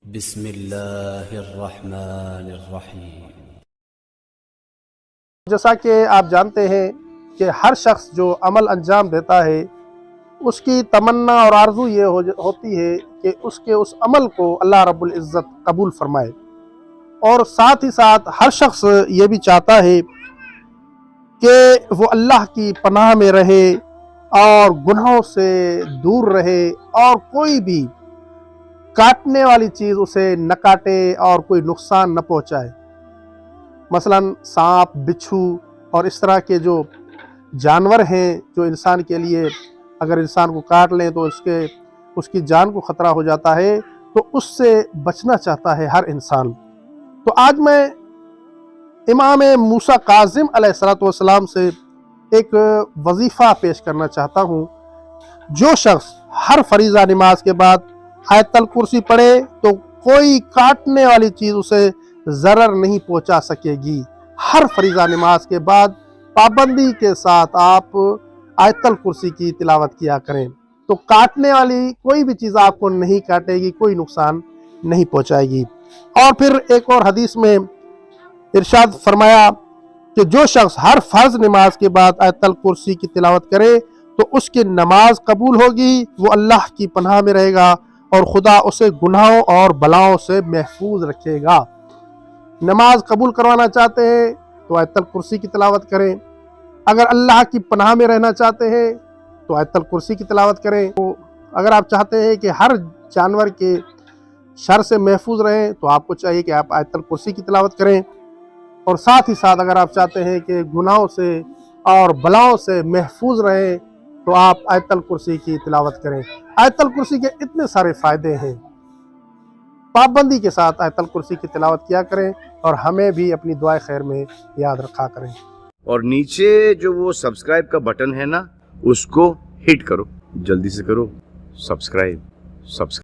بسم اللہ الرحمن الرحیم۔ جیسا کہ آپ جانتے ہیں کہ ہر شخص جو عمل انجام دیتا ہے اس کی تمنا اور آرزو یہ ہوتی ہے کہ اس کے اس عمل کو اللہ رب العزت قبول فرمائے، اور ساتھ ہی ساتھ ہر شخص یہ بھی چاہتا ہے کہ وہ اللہ کی پناہ میں رہے اور گناہوں سے دور رہے، اور کوئی بھی کاٹنے والی چیز اسے نہ کاٹے اور کوئی نقصان نہ پہنچائے۔ مثلا سانپ، بچھو اور اس طرح کے جو جانور ہیں جو انسان کے لیے اگر انسان کو کاٹ لیں تو اس کی جان کو خطرہ ہو جاتا ہے، تو اس سے بچنا چاہتا ہے ہر انسان۔ تو آج میں امام موسیٰ کاظم علیہ السلام سے ایک وظیفہ پیش کرنا چاہتا ہوں۔ جو شخص ہر فریضہ نماز کے بعد آیت الکرسی پڑھے تو کوئی کاٹنے والی چیز اسے ضرر نہیں پہنچا سکے گی۔ ہر فریضہ نماز کے بعد پابندی کے ساتھ آپ آیت الکرسی کی تلاوت کیا کریں، تو کاٹنے والی کوئی بھی چیز آپ کو نہیں کاٹے گی، کوئی نقصان نہیں پہنچائے گی۔ اور پھر ایک اور حدیث میں ارشاد فرمایا کہ جو شخص ہر فرض نماز کے بعد آیت الکرسی کی تلاوت کرے تو اس کی نماز قبول ہوگی، وہ اللہ کی پناہ میں رہے گا اور خدا اسے گناہوں اور بلاؤں سے محفوظ رکھے گا۔ نماز قبول کروانا چاہتے ہیں تو آیت الکرسی کی تلاوت کریں، اگر اللہ کی پناہ میں رہنا چاہتے ہیں تو آیت الکرسی کی تلاوت کریں، اگر آپ چاہتے ہیں کہ ہر جانور کے شر سے محفوظ رہیں تو آپ کو چاہیے کہ آپ آیت الکرسی کی تلاوت کریں، اور ساتھ ہی ساتھ اگر آپ چاہتے ہیں کہ گناہوں سے اور بلاؤں سے محفوظ رہیں تو آپ آیت الکرسی کی تلاوت کریں۔ آیت الکرسی کے اتنے سارے فائدے ہیں، پابندی کے ساتھ آیت الکرسی کی تلاوت کیا کریں اور ہمیں بھی اپنی دعائے خیر میں یاد رکھا کریں۔ اور نیچے جو وہ سبسکرائب کا بٹن ہے نا، اس کو ہٹ کرو، جلدی سے کرو سبسکرائب۔